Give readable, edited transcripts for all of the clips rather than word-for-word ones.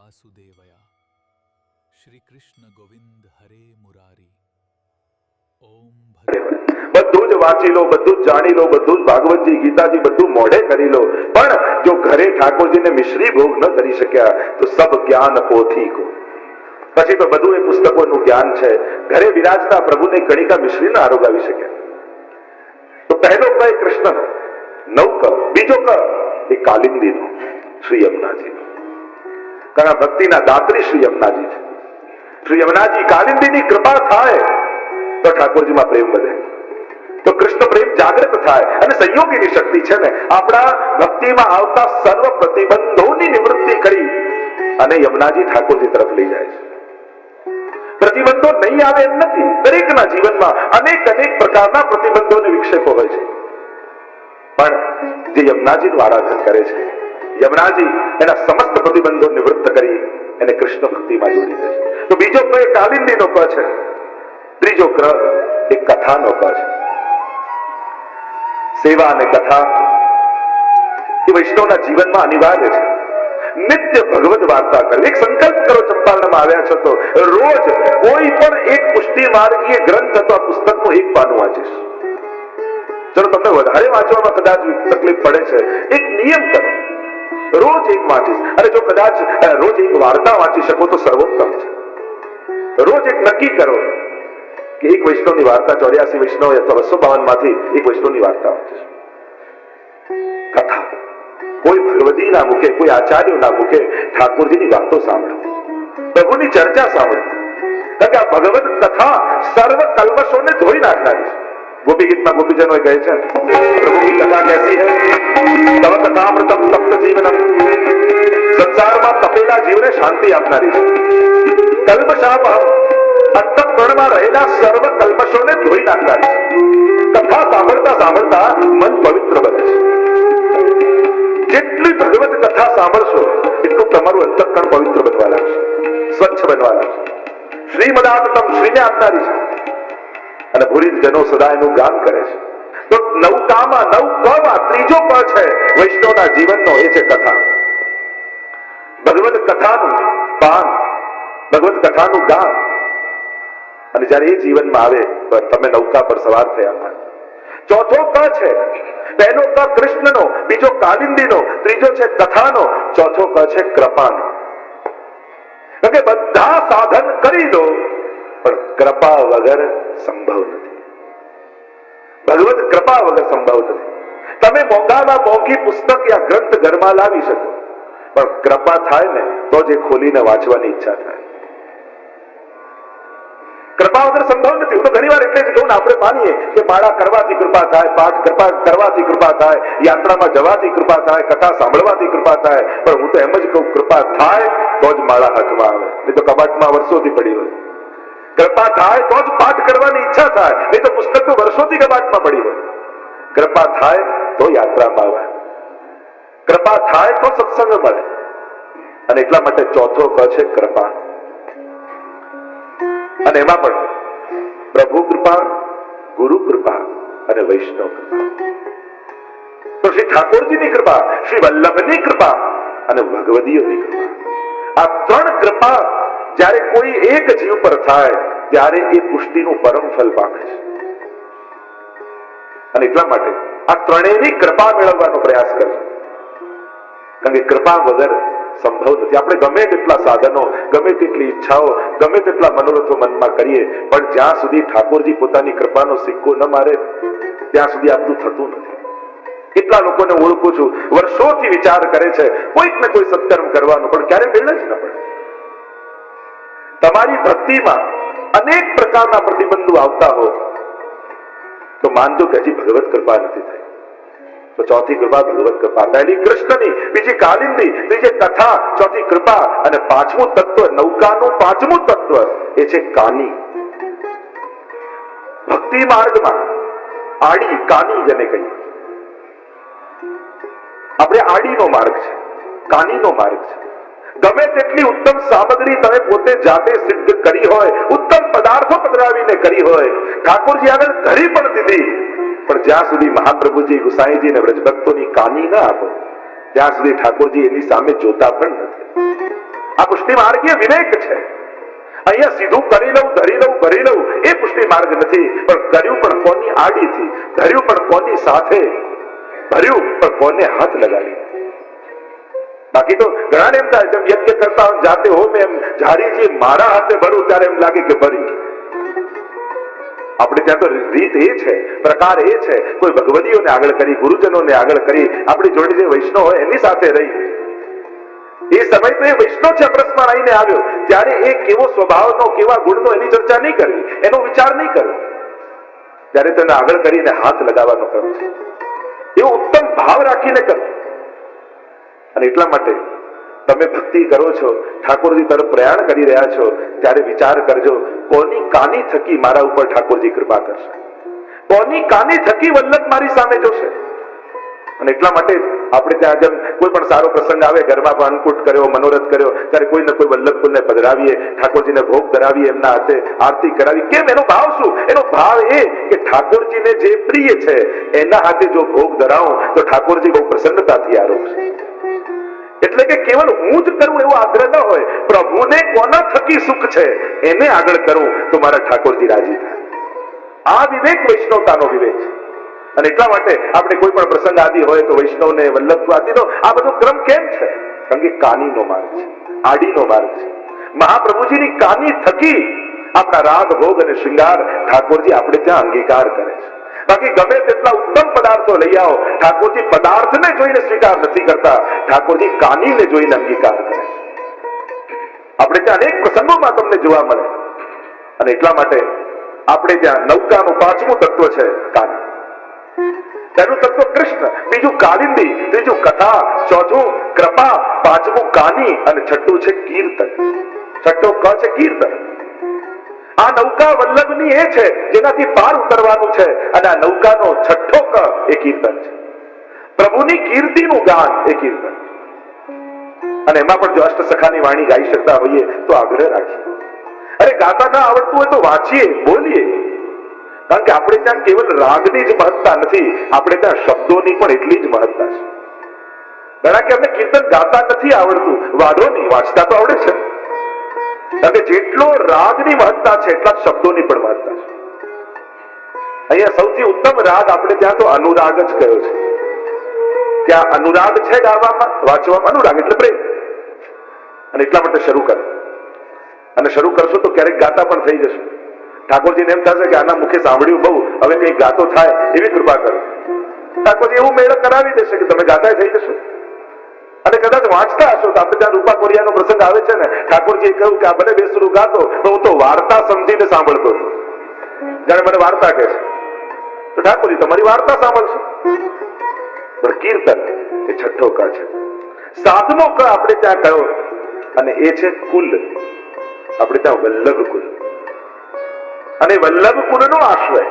વાસુદેવયા શ્રી કૃષ્ણ ગોવિંદ હરે મુરારી ઓમ બધું જ વાંચી લો, બધું જ જાણી લો, બધું જ ભાગવતજી ગીતાજી બધું મોઢે કરી લો, પણ જો ઘરે ઠાકોરજીને મિશ્રી ભોગ ન કરી શક્યા તો સબ જ્ઞાન પોથી કો. પછી તો બધું એ પુસ્તકોનું જ્ઞાન છે, ઘરે વિરાજતા પ્રભુને કણિકા મિશ્રી ના આરોગાવી શક્યા. તો પહેલો ક એ કૃષ્ણનો, નવ ક. બીજો ક એ કાલિંદીનો, શ્રી યમુનાજીનો. ઘણા ભક્તિના દાત્રી શ્રી યમુનાજી છે. શ્રી યમુનાજી કાલિંદીની કૃપા થાય તો ઠાકોરજીમાં પ્રેમ વધે, તો કૃષ્ણ પ્રેમ જાગૃત થાય. અને સંયોગીની શક્તિ છે ને, આપણા ભક્તિમાં આવતા સર્વ પ્રતિબંધોની નિવૃત્તિ કરી અને યમુનાજી ઠાકોરજી તરફ લઈ જાય છે. પ્રતિબંધો નહીં આવે એમ નથી, દરેકના જીવનમાં અનેક અનેક પ્રકારના પ્રતિબંધો અને વિક્ષેપો હોય છે, પણ જે યમુનાજીનું આરાધન કરે છે, યમુનાજી એના સમસ્ત પ્રતિબંધો નિવૃત્ત કરી એને કૃષ્ણ ભક્તિમાં જોડી દે છે. તો બીજો ક એ કાલિંદીનો ક છે, ત્રીજો ક્ર એ કથાનો ક છે. સેવા અને કથા એ વૈષ્ણવના જીવનમાં અનિવાર્ય છે. નિત્ય ભગવદ વાર્તા કરવી. એક સંકલ્પ કરો, ચંપારણમાં આવ્યા છો તો રોજ કોઈ પણ એક પુષ્ટિ માર્ગીય ગ્રંથ અથવા પુસ્તકનું એક પાનું વાંચીશ. ચલો તમને વધારે વાંચવામાં કદાચ તકલીફ પડે છે, એક નિયમ કરો, રોજ એક વાંચીશ. અને જો કદાચ રોજ એક વાર્તા વાંચી શકો તો સર્વોત્તમ છે. રોજ એક નક્કી કરો કે એક વૈષ્ણવની વાર્તા, 84 વૈષ્ણવ અથવા 252 માંથી એક વૈષ્ણવની વાર્તા વાંચીશ. કથા કોઈ ભગવતીના મુખે, કોઈ આચાર્યોના મુખે ઠાકોરજીની વાતો સાંભળો, પ્રભુની ચર્ચા સાંભળો. કારણ કે આ ભગવત કથા સર્વ કલ્મશોને ધોઈ નાખનારી છે. ગોપી ગીતમાં ગોપીજનો કહે છે, પ્રભુની કથા કેસી હૈ, તવ કથામૃતમ તપ્ત જીવનમ. સંસારમાં તપેલા જીવને શાંતિ આપનારી છે. કલ્મશાપહમ, અંતઃકરણમાં રહેલા સર્વ કલ્મશોને ધોઈ નાખનારી છે. કથા સાંભળતા સાંભળતા મન પવિત્ર બને છે. જેટલી ભગવત કથા સાંભળશો એટલું તમારું અંતઃકરણ પવિત્ર બનવા લાગશે, સ્વચ્છ બનવા લાગશે. શ્રીમદાતમ, શ્રીને આપનારી છે. અને ભૂરિત જનો સદા એનું ગાન કરે છે. તો નવકામાં, નવ કમાં ત્રીજો ક છે વૈષ્ણવના જીવનનો, એ છે કથા. ભગવત કથાનું પાન, ભગવત કથાનું ગાન. અને જયારે એ જીવનમાં આવે તમે નૌકા પર સવાર થયા. ચોથો ક છે, પહેલો ક કૃષ્ણનો, બીજો કાલિંદીનો, ત્રીજો છે કથાનો, ચોથો ક છે કૃપાનો. કે બધા સાધન કરી દો પણ કૃપા વગર સંભવ નથી. ભગવત કૃપા વગર સંભવ નથી. તમે મોંઘામાં મોંઘી પુસ્તક યા ગ્રંથ ઘરમાં લાવી શકો, પણ કૃપા થાય ને તો જ એ ખોલીને વાંચવાની ઈચ્છા થાય. કૃપા વગર સંભવ નથી. હું તો ઘણી વાર એટલે જ કહું ને, આપણે માનીએ કે માળા કરવાથી કૃપા થાય, પાઠ કરવાથી કૃપા થાય, યાત્રામાં જવાથી કૃપા થાય, કથા સાંભળવાથી કૃપા થાય. પણ હું તો એમ જ કહું, કૃપા થાય તો જ માળા હાથમાં આવે, નહીં તો કબાટમાં વર્ષોથી પડી હોય. કૃપા થાય તો જ પાઠ કરવાની ઈચ્છા થાય, નહીં તો પુસ્તક તો વર્ષોથી કબાટમાં પડી હોય. કૃપા થાય તો યાત્રામાં આવે, કૃપા થાય તો સત્સંગ મળે. અને એટલા માટે ચોથો ક છે કૃપા. અને એમાં પણ પ્રભુ કૃપા, ગુરુ કૃપા અને વૈષ્ણવ કૃપા. તો શ્રી ઠાકોરજીની કૃપા, શ્રી વલ્લભની કૃપા અને ભગવદીઓની કૃપા, આ ત્રણ કૃપા જ્યારે કોઈ એક જીવ પર થાય ત્યારે એ પુષ્ટિનું પરમ ફલ પામે છે. અને એટલા માટે આ ત્રણેયની કૃપા મેળવવાનો પ્રયાસ કરજો. કારણ કે કૃપા વગર સંભવ નથી. આપણે ગમે તેટલા સાધનો, ગમે તેટલી ઈચ્છાઓ, ગમે તેટલા મનોરથો મનમાં કરીએ, પણ જ્યાં સુધી ઠાકોરજી પોતાની કૃપાનો સિક્કો ન મારે ત્યાં સુધી આપણું થતું નથી. કેટલા લોકોને ઓળખું છું, વર્ષોથી વિચાર કરે છે કોઈક ને કોઈ સત્કર્મ કરવાનો, પણ ક્યારે મેળ જ ન પડે. તમારી ભક્તિમાં અનેક પ્રકારના પ્રતિબંધો આવતા હો તો માનજો કે હજી ભગવત કૃપા નથી થઈ. તો ચોથી કૃપા ભગવત કૃપા. પહેલી કૃષ્ણની, બીજી કાલિંદી, ત્રીજી કથા, ચોથી કૃપા અને પાંચમું તત્વ, નૌકાનું પાંચમું તત્વ એ છે કાની. ભક્તિ માર્ગમાં આડી કાની જેને કહીએ, આપણે આડીનો માર્ગ છે, કાનીનો માર્ગ છે. ગમે તેટલી ઉત્તમ સામગ્રી તમે પોતે જાતે સિદ્ધ કરી હોય, ઉત્તમ પદાર્થો પધરાવીને કરી હોય, ઠાકોરજી આગળ ધરી પણ દીધી, પણ જ્યાં સુધી મહાપ્રભુજી, ગુસાઈજી અને વ્રજભક્તોની કાની ના આપો ત્યાં સુધી ઠાકોરજી એની સામે જોતા પણ નથી. આ પુષ્ટિ માર્ગીય વિવેક છે. અહીંયા સીધું કરી લઉં, ધરી લઉં, ભરી લઉં એ પુષ્ટિ માર્ગ નથી. પણ કર્યું પણ કોની આડીથી, ધર્યું પણ કોની સાથે, ભર્યું પણ કોને હાથ લગાડી. બાકી તો ઘણા એમ થાય જેમ યજ્ઞ કરતા જાતે હોમ એમ ઝારીથી મારા હાથે ભરું ત્યારે એમ લાગે કે ભરી. આપણે ત્યાં તો રીત એ છે, પ્રકાર એ છે, કોઈ ભગવદીઓને આગળ કરી, ગુરુજનોને આગળ કરી, આપણી જોડે જે વૈષ્ણવ હોય એની સાથે રહી. એ સમય તો એ વૈષ્ણવ છે અપરસમાં આવીને આવ્યો ત્યારે એ કેવો સ્વભાવનો, કેવા ગુણનો એની ચર્ચા નહીં કરવી, એનો વિચાર નહીં કરવો. ત્યારે તેને આગળ કરીને હાથ લગાવવાનો ક્રમ છે. એવો ઉત્તમ ભાવ રાખીને કરો. અને એટલા માટે તમે ભક્તિ કરો છો, ઠાકોરજી તરફ પ્રયાણ કરી રહ્યા છો ત્યારે વિચાર કરજો કોની કાની થકી મારા ઉપર ઠાકોરજી કૃપા કરશે, કોની કાની થકી વલ્લભ મારી સામે જોશે. અને એટલા માટે જ આપણે ત્યાં જેમ કોઈ પણ સારો પ્રસંગ આવે, ઘરમાં પણ અન્નકૂટ કર્યો, મનોરથ કર્યો ત્યારે કોઈ ને કોઈ વલ્લભકુળને પધરાવીએ, ઠાકોરજીને ભોગ ધરાવીએ, એમના હાથે આરતી કરાવી. કેમ? એનો ભાવ શું? એનો ભાવ એ કે ઠાકોરજીને જે પ્રિય છે એના હાથે જો ભોગ ધરાવું તો ઠાકોરજી બહુ પ્રસન્નતાથી આરોગશે. એટલે કે કેવલ હું જ કરું એવો આગ્રહ ન હોય, પ્રભુને કોના થકી સુખ છે એને આગળ કરું તો મારા ઠાકોરજી રાજી થાય. આ વિવેક વૈષ્ણવતાનો વિવેક છે. અને એટલા માટે આપણે કોઈ પણ પ્રસંગ આદિ હોય તો વૈષ્ણવને વલ્લભ આદિનો આ બધો ક્રમ કેમ છે? કારણ કે કાનીનો માર્ગ છે, આડીનો માર્ગ છે. મહાપ્રભુજીની કાની થકી આપણા રાગ, ભોગ અને શૃંગાર ઠાકોરજી આપણે ત્યાં અંગીકાર કરે છે. બાકી ગમે તેટલા ઉત્તમ પદાર્થો લઈ આવો, ઠાકોરજી પદાર્થને જોઈને સ્વીકાર નથી કરતા, ઠાકોરજી કાનીને જોઈને અંગીકાર કરે છે. આપણે ત્યાં અનેક પ્રસંગોમાં તમને જોવા મળે. અને એટલા માટે આપણે ત્યાં નૌકાનું પાંચમું તત્વ છે કાની. પહેલું તત્વ કૃષ્ણ, બીજું કાલિંદી, ત્રીજું કથા, ચોથું કૃપા, પાંચમું કાની અને છઠ્ઠું છે કીર્તન. છઠ્ઠો ક છે કીર્તન. આ નૌકા વલ્લભની એ છે જેનાથી પાર ઉતરવાનું છે. અને આ નૌકાનો છઠ્ઠો ક એ કીર્તન છે. પ્રભુની કીર્તિનું ગાન એ કીર્તન. અને એમાં પણ જો અષ્ટસખાની વાણી ગાઈ શકતા હોઈએ તો આગ્રહ રાખીએ. અરે ગાતા ના આવડતું હોય તો વાંચીએ, બોલીએ. કારણ કે આપણે ત્યાં કેવલ રાગની જ મહત્તા નથી, આપણે ત્યાં શબ્દોની પણ એટલી જ મહત્તા છે. ઘણા કે અમને કીર્તન ગાતા નથી આવડતું, વાંધો નહીં, વાંચતા તો આવડે છે. કારણ કે જેટલો રાગની મહત્તા છે એટલા શબ્દોની પણ મહત્તા છે. અહીંયા સૌથી ઉત્તમ રાગ આપણે ત્યાં તો અનુરાગ જ કયો છે. ત્યાં અનુરાગ છે ગાવામાં, વાંચવામાં. અનુરાગ એટલે પ્રેમ. અને એટલા માટે શરૂ કરો. અને શરૂ કરશો તો ક્યારેક ગાતા પણ થઈ જશે. ઠાકોરજીને એમ થશે કે આના મુખે સાંભળ્યું બહુ, હવે કઈ ગાતો થાય એવી કૃપા કરો. ઠાકોરજી એવું મેળ કરાવી દેશે કે તમે ગાતા થઈ જશો. અને કદાચ વાંચતા હશો તો આપણે ત્યાં રૂપા કોરિયાનો પ્રસંગ આવે છે ને, ઠાકોરજીએ કહ્યું કે આ મને બેસરું ગાતો તો હું તો વાર્તા સમજીને સાંભળતો હતો. જયારે મને વાર્તા કહે છે તો ઠાકોરજી તમારી વાર્તા સાંભળશો. પણ કીર્તન એ છઠ્ઠો ક છે. સાતમો ક આપણે ત્યાં કયો અને એ છે કુલ. આપણે ત્યાં વલ્લભ કુલ. અને વલ્લભ કુલનો આશ્રય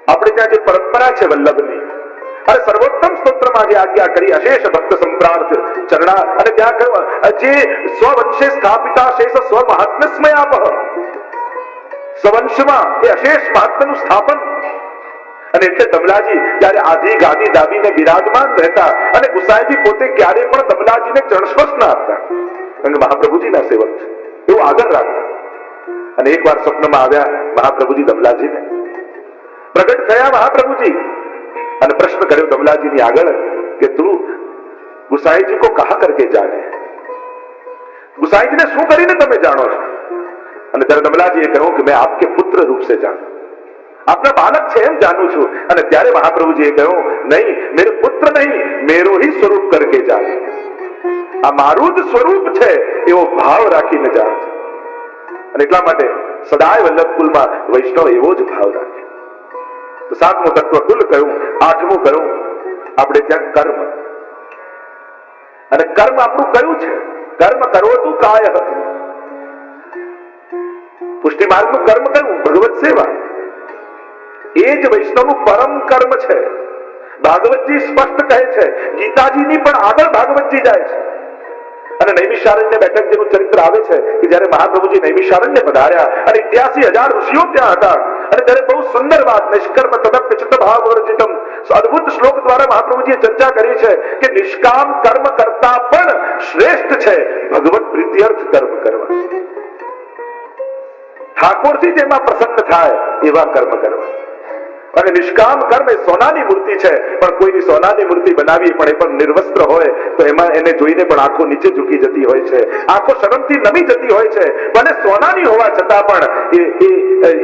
આપણે ત્યાં જે પરંપરા છે વલ્લભની. અને સર્વોત્તમ સ્તોત્રમાં જે આજ્ઞા કરી અશેષ ભક્ત સંપ્રાર્થ ચરણા, અને ત્યાં કહ્યું જે સ્વવંશે સ્થાપિતા શેષ સ્વ મહાત્મ્ય સ્મયાપહ. સ્વવંશમાં એ અશેષ મહાત્મ્યનું સ્થાપન. અને એટલે તબલાજી જયારે આધી ગાદી દાબીને બિરાજમાન રહેતા અને ગુસાઈજી પોતે ક્યારે પણ તબલાજીને ચણસ્પર્શ ના આપતા, કારણ કે મહાપ્રભુજીના સેવક છે એવું આગળ રાખતા. અને એક વાર સ્વપ્નમાં આવ્યા મહાપ્રભુજી તબલાજીને. પ્રગટ થયા મહાપ્રભુજી અને પ્રશ્ન કર્યો તબલાજીની આગળ કે તું ગુસાઈજી કો કહા કરકે જાને, ગુસાઈજીને શું કરીને તમે જાણો છો? અને ત્યારે તબલાજીએ કહ્યું કે મેં આપકે પુત્ર રૂપ સે જાણું, આપના બાલક છે એમ જાણું છું. અને ત્યારે મહાપ્રભુજીએ કહ્યું નહીં, મેરે પુત્ર નહીં, મેરો ही સ્વરૂપ કરકે જાને. આ મારું જ સ્વરૂપ છે એવો ભાવ રાખીને જાણજો. અને એટલા માટે સદાય વલ્લભ કુલમાં વૈષ્ણવ એવો જ ભાવ રાખે. તો સાતમું તત્વ કુલ કહ્યું. આઠમું કહ્યું આપણે ત્યાં કર્મ. અને કર્મ આપણું કયું છે? કર્મ કરો તું કાય. પુષ્ટિ માર્ગનું કર્મ કયું? ભગવત સેવા. એ જ વૈષ્ણવનું પરમ કર્મ છે. ભાગવતજી સ્પષ્ટ કહે છે, ગીતાજીની પણ આગળ ભાગવતજી જાય છે. અને નૈમિષારણ્ય બેઠક જેનું ચરિત્ર આવે છે કે જયારે મહાપ્રભુજી નૈમિષારણ્ય પધાર્યા અને 88,000 ઋષિઓ ત્યાં હતા. અને ત્યારે બહુ સુંદર વાત, નિષ્કર્મ તદપ્યચિત ભાવ વર્જિતમ, અદભુત શ્લોક દ્વારા મહાપ્રભુજીએ ચર્ચા કરી છે કે નિષ્કામ કર્મ કરતા પણ શ્રેષ્ઠ છે ઠાકોરજી જેમાં પ્રસન્ન થાય એવા કર્મ કરવા. અને નિષ્કામ કર્મ એ સોનાની મૂર્તિ છે, પણ કોઈની સોનાની મૂર્તિ બનાવી પણ એ પણ નિર્વસ્ત્ર હોય તો એમાં એને જોઈને પણ આંખો નીચે ઝૂકી જતી હોય છે, આંખો શરમથી નમી જતી હોય છે. ભલે સોનાની હોવા છતાં પણ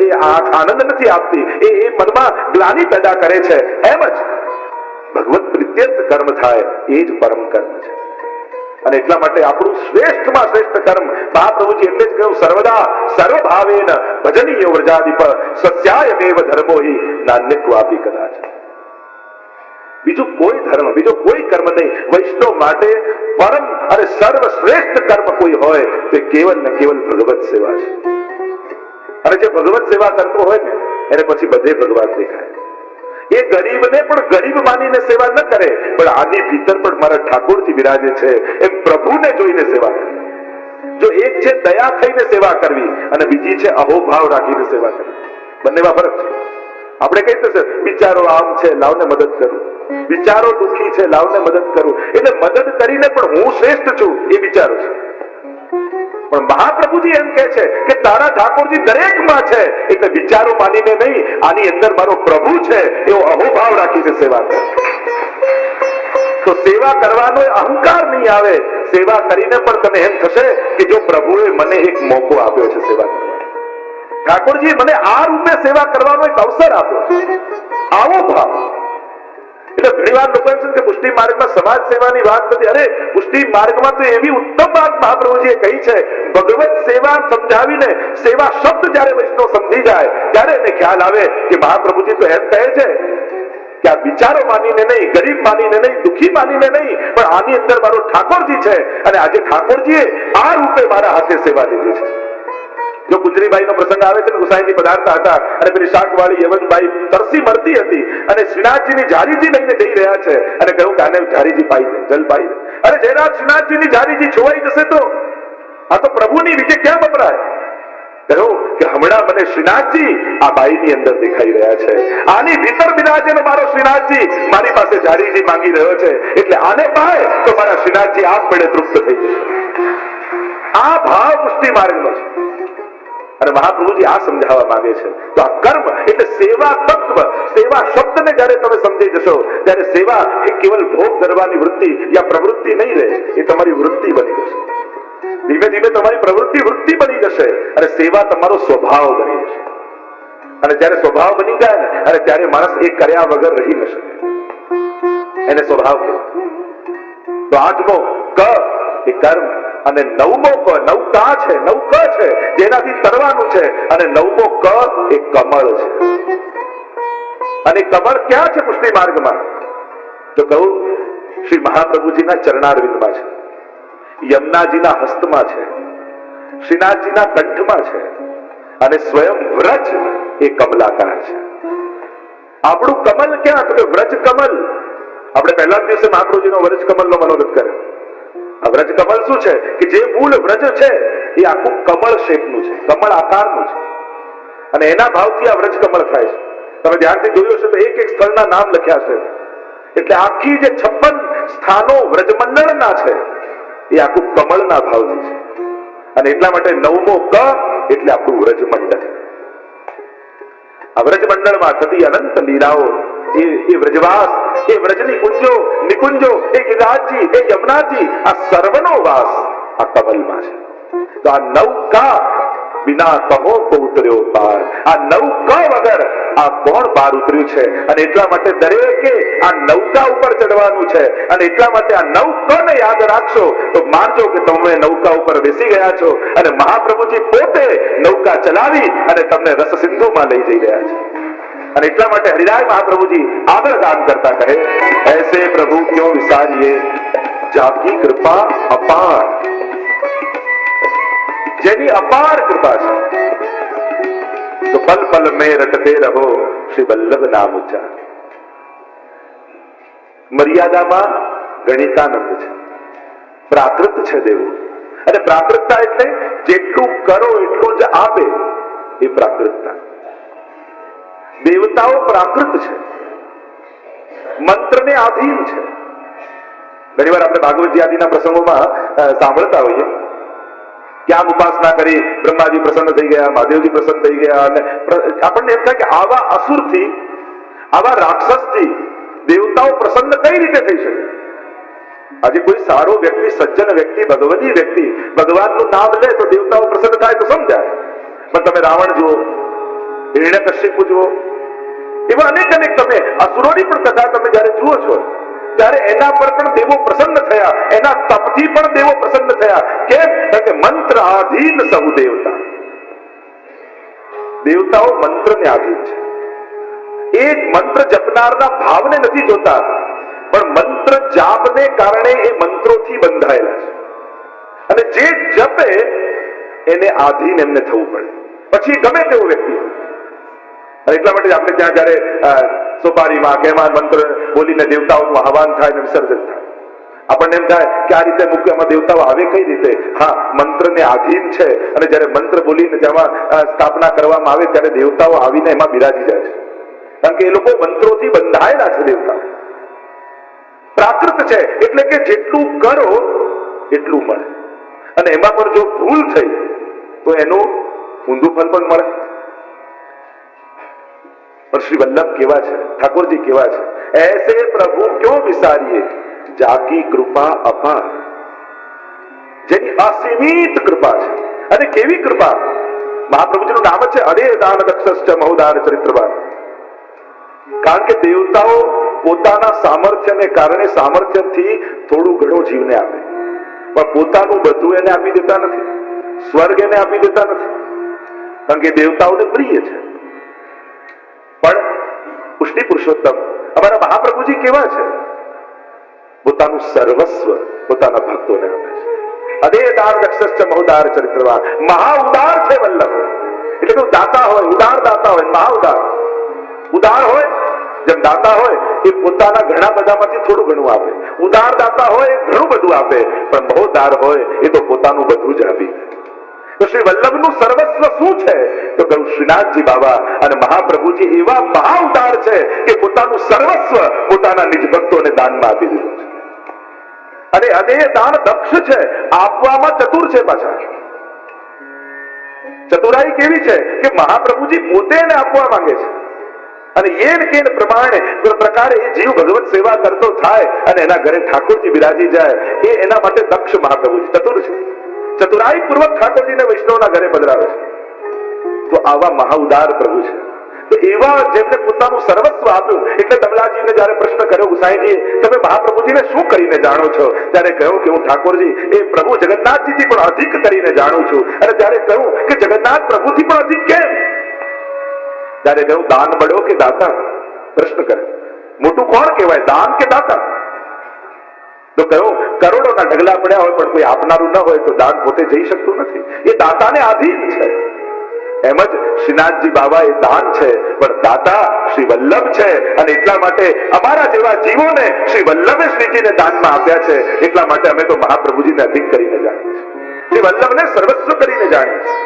એ આનંદ નથી આપતી, એ મનમાં ગ્લાનિ પેદા કરે છે. એમ જ ભગવત પ્રીત્યર્થ કર્મ થાય એ જ પરમ કર્મ છે. અને એટલા માટે આપણું શ્રેષ્ઠમાં શ્રેષ્ઠ કર્મ મહાપ્રભુજી એટલે જ કહ્યું, સર્વદા સર્વભાવેન ભજનીય વ્રજાદિપ સસ્યાયમેવ ધર્મો હિ નાન્યત્વાપી કદાચ. બીજું કોઈ ધર્મ, બીજો કોઈ કર્મ નહીં. વૈષ્ણવ માટે પરમ અને સર્વશ્રેષ્ઠ કર્મ કોઈ હોય તો કેવલ ને કેવલ ભગવત સેવા છે. અને જે ભગવત સેવા કરતો હોય ને એને પછી બધે ભગવાન દેખાય. એ ગરીબને પણ ગરીબ માનીને સેવા ન કરે, પણ આની ભીતર પણ મારા ઠાકોરજી બિરાજે છે એમ પ્રભુને જોઈને સેવા કરે. જો એક છે દયા થઈને સેવા કરવી અને બીજી છે અહોભાવ રાખીને સેવા કરવી, બંનેમાં ફરક છે. આપણે કહીએ તો બિચારો આમ છે લાવને મદદ કરું, બિચારો દુઃખી છે લાવને મદદ કરું, એટલે મદદ કરીને પણ હું શ્રેષ્ઠ છું એ વિચારો છે. પણ મહાપ્રભુજી એમ કહે છે કે તારા ઠાકોરજી દરેકમાં છે, એટલે વિચારો માનીને નહીં, આની અંદર મારો પ્રભુ છે એવો અહોભાવ રાખીને સેવા કરે. તો સેવા કરવાનો અહંકાર નહીં આવે. સેવા કરીને પણ તને એમ થશે કે જો પ્રભુએ મને એક મોકો આપ્યો છે સેવા કરવાનો, ઠાકોરજી મને આ રૂપે સેવા કરવાનો એક અવસર આપ્યો છે, આવો ભાવ. એટલે ઘણી વાર લોકો એમ છે કે પુષ્ટિ માર્ગમાં સમાજ સેવાની વાત નથી. અરે પુષ્ટિ માર્ગમાં તો એવી ઉત્તમ વાત મહાપ્રભુજીએ કહી છે. ભગવત સેવા સમજાવીને સેવા શબ્દ જયારે વૈષ્ણવ સમજી જાય ત્યારે એને ખ્યાલ આવે કે મહાપ્રભુજી તો એમ કહે છે કે આ વિચારો માનીને નહીં, ગરીબ માનીને નહીં, દુઃખી માનીને નહીં, પણ આની અંદર મારો ઠાકોરજી છે અને આજે ઠાકોરજીએ આ રૂપે મારા હાથે સેવા લીધી છે. જો ગુજરીબાઈ નો પ્રસંગ આવે છે ને, ગુસાઈજી પધારતા હતા અને પેલી શાકવાળી યવનબાઈ તરસી મરતી હતી અને શ્રીનાથજીની જારીજી લઈને જઈ રહ્યા છે અને કહ્યું કે આને જારીજી પાઈ દે, જલ પાઈ દે. અરે જયરાજ, શ્રીનાથજીની જારીજી છોવાઈ જશે તો આ તો પ્રભુની વિજય ક્યાં વપરાય? કહ્યું કે હમણાં મને શ્રીનાથજી આ બાઈની અંદર દેખાઈ રહ્યા છે, આની ભીતર બિરાજેલો મારો શ્રીનાથજી મારી પાસે જારીજી માંગી રહ્યો છે, એટલે આને પાય તો મારા શ્રીનાથજી આપમેળે તૃપ્ત થઈ જશે. આ ભાવ પુષ્ટિ માર્ગનો છે અને મહાપ્રભુજી આ સમજાવવા માંગે છે. તો આ કર્મ એટલે સેવા તત્વ, સેવા શબ્દને જયારે તમે સમજી જશો ત્યારે સેવા એ કેવલ ભોગ ધરવાની વૃત્તિ યા પ્રવૃત્તિ નહીં રહે, એ તમારી વૃત્તિ બની જશે. ધીમે ધીમે તમારી પ્રવૃત્તિ વૃત્તિ બની જશે અને સેવા તમારો સ્વભાવ બની જશે. અને જયારે સ્વભાવ બની જાય ને અને ત્યારે માણસ એ કર્યા વગર રહી ન શકે, એને સ્વભાવ કહેવાય. તો આઠમો ક એ કર્મ અને નવમો ક નૌકા છે, નૌક છે જેનાથી તરવાનું છે, અને નવમો ક એ કમળ છે. અને કમળ ક્યાં છે પુષ્ટિ માર્ગમાં? તો કહું શ્રી મહાપ્રભુજીના ચરણારવિંદમાં છે, યમુનાજીના હસ્તમાં છે, શ્રીનાથજીના કંઠમાં છે અને સ્વયં વ્રજ એ કમલાકાર છે. આપણું કમલ ક્યાં? તો કે વ્રજ કમલ. આપણે પહેલા જ દિવસે મહાપ્રભુજીનો વ્રજ કમલનો મનોરથ કર્યો. આ વ્રજ કમલ શું છે કે જે મૂળ વ્રજ છે એ આખું કમળ શેપનું છે, કમળ આકારનું છે અને એના ભાવથી આ વ્રજ કમળ થાય છે. તમે ધ્યાનથી જોયું હશે તો એક એક સ્થળના નામ લખ્યા છે. એટલે આખી જે 56 સ્થાનો વ્રજમંડળના છે એ આખું કમળના ભાવથી છે. અને એટલા માટે નવમો ક એટલે આપણું વ્રજમંડળ. આ વ્રજમંડળમાં થતી અનંત લીલાઓ, એ વ્રજવાસ, એ વ્રજની કુંજો નિકુંજો, એ ગિરિરાજજી, એ યમુનાજી, આ સર્વનો વાસ આ કમલમાં છે. તો આ નૌકા બિના કહો તો ઉતર્યો પાર. આ નૌકા વગર આ કોણ પાર ઉતર્યું છે? અને એટલા માટે દરેકે આ નૌકા ઉપર ચડવાનું છે. અને એટલા માટે આ નૌકાને યાદ રાખશો તો માનજો કે તમે નૌકા ઉપર બેસી ગયા છો અને મહાપ્રભુજી પોતે નૌકા ચલાવી અને તમને રસ સિંધુમાં લઈ જઈ રહ્યા છે. અને એટલા માટે હરિરાય મહાપ્રભુજી આગળ ગાન કરતા કહે, ऐसे प्रभु क्यों विसारिए जाकी कृपा अपार. જેની અપાર કૃપા છે તો પલ પલ મેં રટતે રહો શ્રી વલ્લભ નામ ઉચ્ચાર. મર્યાદામાં ગણિતાનંદ છે, પ્રાકૃત છે દેવો. અને પ્રાકૃતતા એટલે જેટલું કરો એટલું જ આપે, એ પ્રાકૃતતા. દેવતાઓ પ્રાકૃત છે, મંત્રને આધીન છે. ઘણી વાર આપણે ભાગવતજી આદિના પ્રસંગોમાં સાંભળતા હોઈએ ક્યાં ઉપાસના કરી, બ્રહ્માજી પ્રસન્ન થઈ ગયા, મહાદેવજી પ્રસન્ન થઈ ગયા, અને આપણને એમ થાય કે આવા અસુરથી, આવા રાક્ષસથી દેવતાઓ પ્રસન્ન કઈ રીતે થઈ શકે? આજે કોઈ સારો વ્યક્તિ, સજ્જન વ્યક્તિ, ભગવદી વ્યક્તિ ભગવાનનું નામ લે તો દેવતાઓ પ્રસન્ન થાય તો સમજાય. પણ તમે રાવણ જુઓ, હિરણ્યકશ્યપ જુઓ, એવા અનેક તમે અસુરોની પણ કથા તમે જયારે જુઓ છો ત્યારે એના પર પણ દેવો પ્રસન્ન થયા, એના તપથી પણ દેવો પ્રસન્ન થયા. કેમ? કારણ કે મંત્ર આધીન સહુ દેવતા. દેવતાઓ મંત્રને આધીન છે. એક મંત્ર જપનારના ભાવને નથી જોતા, પણ મંત્ર જાપને કારણે એ મંત્રોથી બંધાયેલા છે. અને જે જપે એને આધીન એમને થવું પડે, પછી ગમે તેવો વ્યક્તિ. અને એટલા માટે આપણે ત્યાં જયારે સોપારીમાં કે એમાં મંત્ર બોલીને દેવતાઓનું આહવાન થાય અને વિસર્જન થાય, આપણને એમ થાય કે આ રીતે મૂકવામાં દેવતાઓ આવે કઈ રીતે? હા, મંત્રને આધીન છે. અને જયારે મંત્ર બોલીને તેમાં સ્થાપના કરવામાં આવે ત્યારે દેવતાઓ આવીને એમાં બિરાજી જાય છે. કારણ કે એ લોકો મંત્રોથી બંધાયેલા છે. દેવતા પ્રાકૃત છે, એટલે કે જેટલું કરો એટલું મળે. અને એમાં પણ જો ભૂલ થઈ તો એનું ઊંધું ફળ પણ મળે. પણ શ્રી વલ્લભ કેવા છે, ઠાકોરજી કેવા છે? એસે પ્રભુ ક્યો વિસારીએ, જાકી કૃપા અપાર. જેની અસીમિત કૃપા છે. અને કેવી કૃપા! મહાપ્રભુજીનું નામ છે અરે દાન દક્ષશ્ચ મહોદાર ચરિત્રવાન. કારણ કે દેવતાઓ પોતાના સામર્થ્યને કારણે સામર્થ્યથી થોડું ઘણું જીવને આપે, પણ પોતાનું બધું એને આપી દેતા નથી, સ્વર્ગ એને આપી દેતા નથી. કારણ કે દેવતાઓને પ્રિય છે. પણ પુષ્ટિ પુરુષોત્તમ અમારા મહાપ્રભુજી કેવા છે? પોતાનું સર્વસ્વ પોતાના ભક્તોને આપે છે. અદે દાન દક્ષશ્ચ મહોદાર ચરિત્રવાન. મહા ઉદાર છે વલ્લભ. એટલે કે દાતા હોય, ઉદાર દાતા હોય, મહા ઉદાર. ઉદાર હોય, જેમ દાતા હોય એ પોતાના ઘણા બધામાંથી થોડું ઘણું આપે. ઉદાર દાતા હોય એ ઘણું બધું આપે, પણ મહોદાર હોય એ તો પોતાનું બધું જ આપી. તો શ્રી વલ્લભનું સર્વસ્વ શું છે? તો કહ્યું શ્રીનાથજી બાબા અને મહાપ્રભુજી એવા મહા ઉદાર છે કે પોતાનું સર્વસ્વ પોતાના નિજ ભક્તોને દાનમાં આપી દીધું છે. અને અદે દાન દક્ષ છે, આપવામાં ચતુર છે. પાછા ચતુરાઈ કેવી છે કે મહાપ્રભુજી પોતે એને આપવા માંગે છે. અને એન કેન પ્રકારે એ જીવ ભગવત સેવા કરતો થાય અને એના ઘરે ઠાકોરજી બિરાજી જાય, એ એના માટે દક્ષ મહાપ્રભુજી ચતુર છે. ચતુરાઈ પૂર્વક ઠાકોરજીને વૈષ્ણવના ઘરે પધરાવે છે. તો આવા મહાઉદાર પ્રભુ છે. તો એવા જેમને પોતાનું સર્વસ્વ આપ્યું. એટલે તબલાજીને જયારે પ્રશ્ન કર્યો ગુસાઈજીએ, તમે મહાપ્રભુજીને શું કરીને જાણો છો? ત્યારે કહ્યું કે હું ઠાકોરજી એ પ્રભુ જગન્નાથજીથી પણ અધિક કરીને જાણું છું. અને ત્યારે કહ્યું કે જગન્નાથ પ્રભુથી પણ અધિક કેમ? ત્યારે કહ્યું દાન બળો કે દાતા? પ્રશ્ન કરે મોટું કોણ કહેવાય, દાન કે દાતા? તો કહ્યું કરોડોના ઢગલા પડ્યા હોય પણ કોઈ આપનારું ન હોય તો દાન પોતે જઈ શકતું નથી. એ દાતાને આધીન છે. એમ જ શ્રીનાથજી બાબા એ દાન છે, પણ દાતા શ્રી વલ્લભ છે. અને એટલા માટે અમારા જેવા જીવોને શ્રી વલ્લભે શ્રીજીને દાનમાં આપ્યા છે. એટલા માટે અમે તો મહાપ્રભુજીને અધિક કરીને જાણીએ છીએ, શ્રી વલ્લભને સર્વસ્વ કરીને જાણીએ છીએ.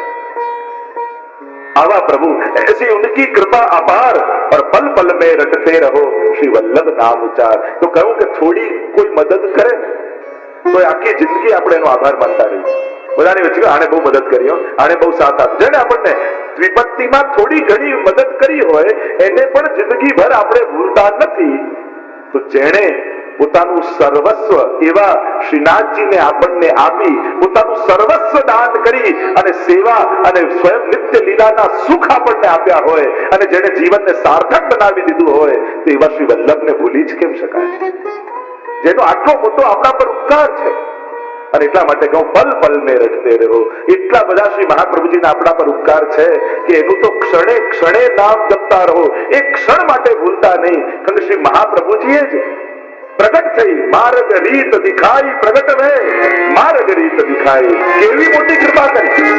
આવા પ્રભુ ऐसी उनकी कृपा अपार और पल पल में रटते रहो श्री वल्लभ नाम उच्चार. તો કહું કે થોડી કોઈ મદદ કરે તો આખી જિંદગી આપણે એનો આભાર માનતા રહીએ. બધાની વચ્ચે આને બહુ મદદ કરી, આને બહુ સાથ આપ્યો. જેને આપણને વિપત્તિમાં થોડી ઘણી મદદ કરી હોય એને પણ જિંદગીભર આપણે ભૂલતા નથી. તો જેણે પોતાનું સર્વસ્વ એવા શ્રીનાથજીને આપણને આપી, પોતાનું સર્વસ્વ દાન કરી અને સેવા અને સ્વયં નિત્ય લીલાના સુખ આપણને આપ્યા હોય, અને જેણે જીવનને સાર્થક બનાવી દીધું હોય, તો એવા શ્રી વલ્લભને ભૂલી જ કેમ શકાય, જેનો આટલો મોટો આપણા પર ઉપકાર છે. અને એટલા માટે કહું પલ પલ મેં રટતે રહો. એટલા બધા શ્રી મહાપ્રભુજીના આપણા પર ઉપકાર છે કે એનું તો ક્ષણે ક્ષણે નામ જપતા રહો, એક ક્ષણ માટે ભૂલતા નહીં. કારણ કે શ્રી મહાપ્રભુજીએ જ પ્રગટ થઈ માર્ગ રીત દિખાઈ, પ્રગટ વે માર્ગ રીત દિખાઈ. કેવી મોટી કૃપા કરી.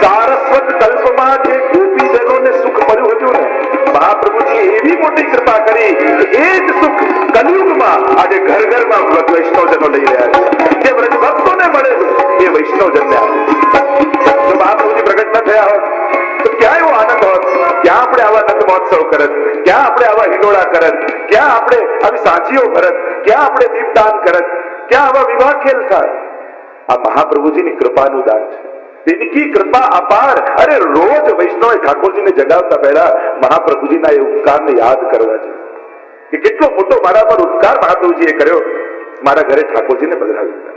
સારસ્વત કલ્પમાં જે ગોપીજનોને સુખ મળ્યું હતું ને, મહાપ્રભુજી એવી મોટી કૃપા કરી એ જ સુખ કલિયુગમાં આજે ઘર ઘરમાં વૈષ્ણવજનો લઈ રહ્યા છે. જે વ્રજ ભક્તોને મળે એ વૈષ્ણવજનને આપે. જો મહાપ્રભુજી પ્રગટ ન થયા હોત તો ક્યાં એવો આનંદ હોત, ક્યાં આપણે આવા નંદ મહોત્સવ કરત, ક્યાં આપણે આવા હિંડોળા કરત, ક્યાં આપણે આવી સાંચીઓ ભરત, ક્યાં આપણે દીપદાન કરત, ક્યાં આવા વિવાહ ખેલ થાય. આ મહાપ્રભુજીની કૃપાનું દાન છે। इनकी कृपा अपार। अरे रोज वैष्णव ठाकुर जी ने जगावता पहला महाप्रभुजीના એ ઉપકારને યાદ કરવા છે કે કેટલો મોટો મારા પર ઉપકાર મહાપ્રભુજીએ કર્યો। મારા ઘરે ઠાકોરજીને પધરાવી દીધા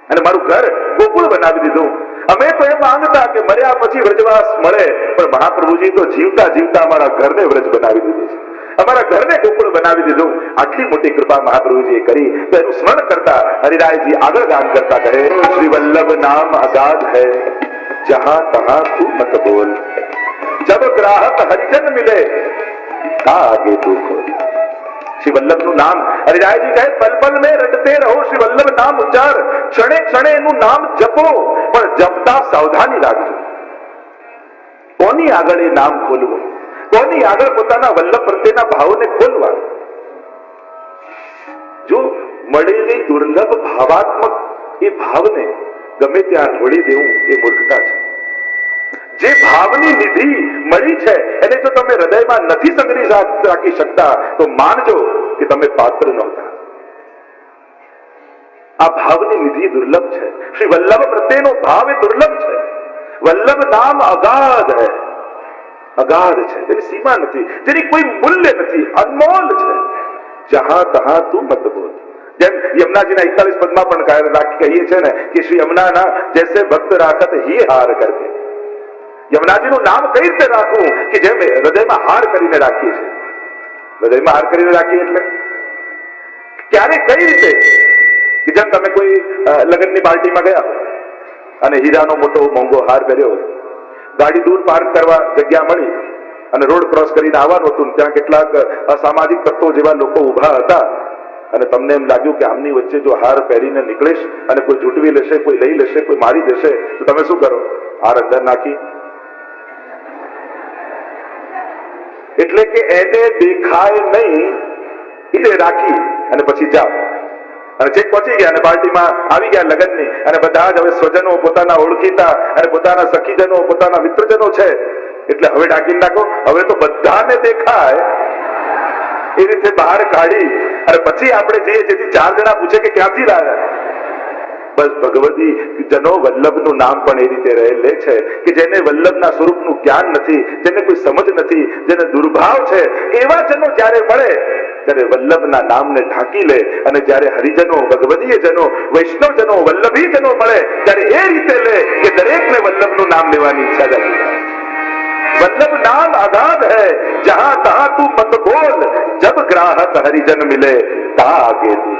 અને મારું ઘર ગોકુળ બનાવી દીધું। અમે તો એમ માંગતા કે મર્યા પછી વ્રજવાસ મળે, પણ મહાપ્રભુજી તો જીવતા જીવતા અમારા ઘરને વ્રજ બનાવી દીધું છે, અમારા ઘરને ગોકુળ બનાવી દીધું। આટલી મોટી કૃપા મહાપ્રભુજીએ કરી તો એનું સ્મરણ કરતા હરિરાયજી આગળ ગાન કરતા કહે, શ્રી વલ્લભ નામ અગાધ है जहां तहां तू मत बोल, जब ग्राहक हरिजन मिले आगे तू खोल। श्री वल्लभ નું નામ હરિરાયજી કહે પલ પલ में रटते रहो श्री वल्लभ नाम उच्चार, ક્ષણે ક્ષણે એનું નામ જપો, પણ જપતા સાવધાની રાખજો। કોની આગળ એ નામ ખોલવું, કોની આગળ પોતાના વલ્લભ પ્રત્યેના ભાવને ખોલવા? જો મળેલી દુર્લભ ભાવાત્મક એ ભાવને ગમે ત્યાં ઢોળી દેવું એ મૂર્ખતા છે। જે ભાવની નિધિ મળી છે એને જો તમે હૃદયમાં નથી સંગ્રહી રાખી શકતા તો માનજો કે તમે પાત્ર નહોતા। આ ભાવની નિધિ દુર્લભ છે। શ્રી વલ્લભ પ્રત્યેનો ભાવ એ દુર્લભ છે। વલ્લભ નામ અગાધ है, અગાધ છે, જેની સીમા નથી, જેની કોઈ મૂલ્ય નથી, અનમોલ છે। જહાં તહાં તું મત બોલ। જેમ યમુનાજીના 41 પદમાં પણ કહીએ છે ને કે શ્રી યમુનાના જૈસે ભક્ત રાખત ही हार करके। યમુનાજીનું નામ કઈ રીતે રાખવું કે જેમ હૃદયમાં હાર કરીને રાખીએ છીએ। હૃદયમાં હાર કરીને રાખીએ એટલે ક્યારે કઈ રીતે કે જેમ તમે કોઈ લગ્નની પાર્ટીમાં ગયા અને હીરાનો મોટો મોંઘો હાર પહેર્યો, ગાડી દૂર પાર્ક કરવા જગ્યા મળી અને રોડ ક્રોસ કરીને આવવાનું હતું, ત્યાં કેટલાક અસામાજિક તત્વો જેવા લોકો ઉભા હતા અને તમને એમ લાગ્યું કે આમની વચ્ચે જો હાર પહેરીને નીકળીશ અને કોઈ ઝૂંટવી લેશે, કોઈ લઈ લેશે, કોઈ મારી દેશે તો તમે શું કરો? હાર અંદર નાખી, એટલે કે એને દેખાય નહીં એટલે રાખી અને પછી જાઓ અને છેક પહોંચી ગયા અને પાર્ટીમાં આવી ગયા લગ્નની અને બધા જ હવે સ્વજનો, પોતાના ઓળખીતા અને પોતાના સખીજનો, પોતાના મિત્રજનો છે એટલે હવે ઢાંકી નાખો, હવે તો બધાને દેખાય એ રીતે બહાર કાઢી અને પછી આપણે જઈએ જેથી 4 જણા પૂછે કે ક્યાંથી લાવ્યા। બસ ભગવતી જનો વલ્લભનું નામ પણ એ રીતે લે છે કે જેને વલ્લભના સ્વરૂપનું જ્ઞાન નથી, જેને કોઈ સમજ નથી, જેને દુર્ભાવ છે, એવા જનો જ્યારે મળે ત્યારે વલ્લભના નામને ઢાંકી લે અને જ્યારે હરિજનો, ભગવદીય જનો, વૈષ્ણવજનો, વલ્લભી જનો મળે ત્યારે એ રીતે લે કે દરેકને વલ્લભનું નામ લેવાની ઈચ્છા જાગી। वल्लभ नाम अगाध है जहां तहां तू मत बोल, जब ग्राहक हरिजन मिले ता आगे तू।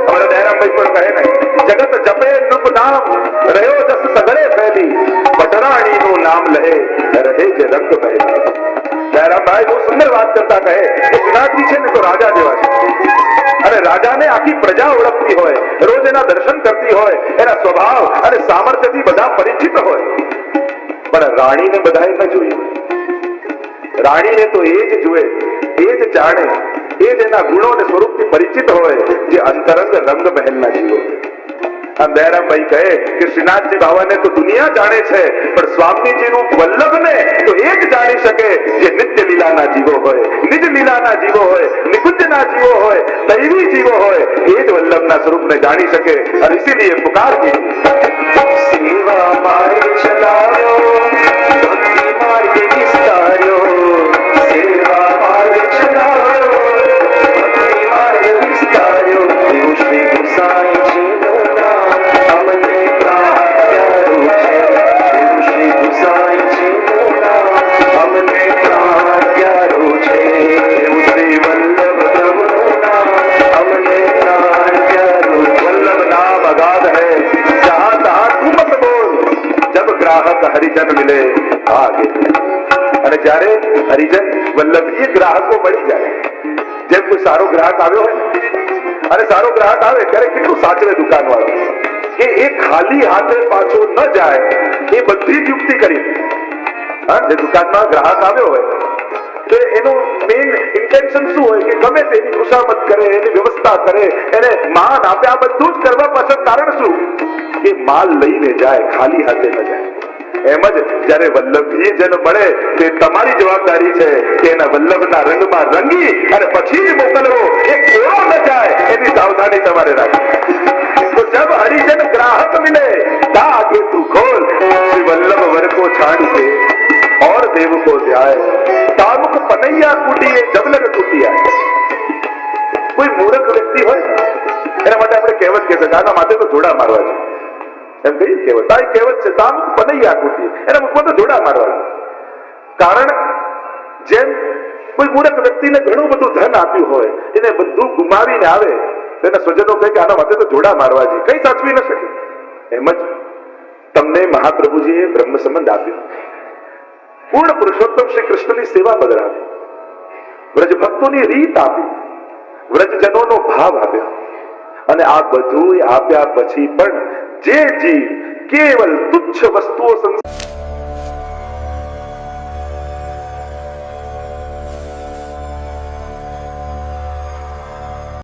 और दयाराम भाई पर कहे नहीं, जगत जपे नृप नाम रहो जस सगळे फैली, पटराणी नु नाम लहे रहे जे रंग पहली। दयाराम भाई वो सुंदर बात करता कहे कि श्रीनाथजी છે ને તો રાજા જેવા છે અને રાજાને આખી પ્રજા ઓળખતી હોય, રોજ એના દર્શન કરતી હોય, એના સ્વભાવ અને સામર્થ્યથી બધા પરિચિત હોય, પણ રાણીને બધાએ ન જોઈ। રાણીને તો એ જ જુએ, એ જ જાણે, એ જ એના ગુણો અને સ્વરૂપથી પરિચિત હોય જે અંતરંગ રંગ મહેલના જીવો। આમ દયારામભાઈ કહે કે શ્રીનાથજી બાવાને તો દુનિયા જાણે છે, પણ સ્વામીજીનું વલ્લભને તો એ જ જાણી શકે જે નિત્ય લીલાના જીવો હોય, નિજ લીલાના જીવો હોય, નિકુંજના જીવો હોય, દૈવી જીવો હોય, એ જ વલ્લભના સ્વરૂપને જાણી શકે। અને इसीलिए पुकार की सेवा मार्ग चलायो, भक्ति मार्ग विस्तार्यो, सेवा मार्ग चलायो, भक्ति मार्ग विस्तार्यो, देव श्री गोसाईजीનું નામ અમને પ્રાપ્યારું છે, દેવ શ્રી ગોસાઈજીનું નામ અમને પ્રાપ્યારું છે, દેવ શ્રી વલ્લભ પ્રભુનું નામ અમને પ્રાપ્યારું। વલ્લભ નામ અગાધ है जहां तहां तू मत बोल, जब ग्राहक हरिजन मिले आगे। અને જ્યારે હરિજન વલ્લભીય ગ્રાહકો મળી જાય, જેમ કોઈ સારો ગ્રાહક આવ્યો હોય અને સારો ગ્રાહક આવે ત્યારે કેટલું સાચવે દુકાનવાળો કે એ ખાલી હાથે પાછો ન જાય, એ બધી જ યુક્તિ કરી। જે દુકાનમાં ગ્રાહક આવ્યો હોય તો એનું મેઇન ઇન્ટેન્શન શું હોય કે ગમે તેની ખુશામત કરે, એની વ્યવસ્થા કરે, એને માન આપે, આ બધું જ કરવા પાછળ કારણ શું કે માલ લઈને જાય, ખાલી હાથે ન જાય। એમ જ જ્યારે વલ્લભીય જન મળે તે તમારી જવાબદારી છે કે એના વલ્લભના રંગમાં રંગી અને પછી જ મોકલવો, એ કોળો ન જાય એની સાવધાની તમારે રાખવી। તો જબ હરિજન ગ્રાહક ले आगे तू खोल श्री वल्लभ वर को छाड़ के और देव को ध्याय तामुक पनैया कूटीए जब लग तूटी आए કોઈ મૂર્ખ વ્યક્તિ હોય એના માટે આપણે કહેવત કહેતા આના માટે તો જોડા મારવા છે એમ કહીએ કહેવત આ કહેવત છે તામુક પનૈયા કૂટીએ એના મુખમાં તો જોડા મારવા છે કારણ જેમ કોઈ મૂર્ખ વ્યક્તિને ઘણું બધું ધન આપ્યું હોય એને બધું ગુમાવીને આવે તેના સ્વજનો કહે કે આના માટે તો જોડા મારવા છે કઈ સાચવી ન શકે એમ જ તમને મહાપ્રભુજીએ બ્રહ્મ સંબંધ આપ્યો પૂર્ણ પુરુષોત્તમ શ્રી કૃષ્ણની સેવા બદલાવી વ્રજ ભક્તોની રીત આપી વ્રજજનોનો ભાવ આપ્યો અને આ બધું આપ્યા પછી પણ જે જીવ કેવલ તુચ્છ વસ્તુઓ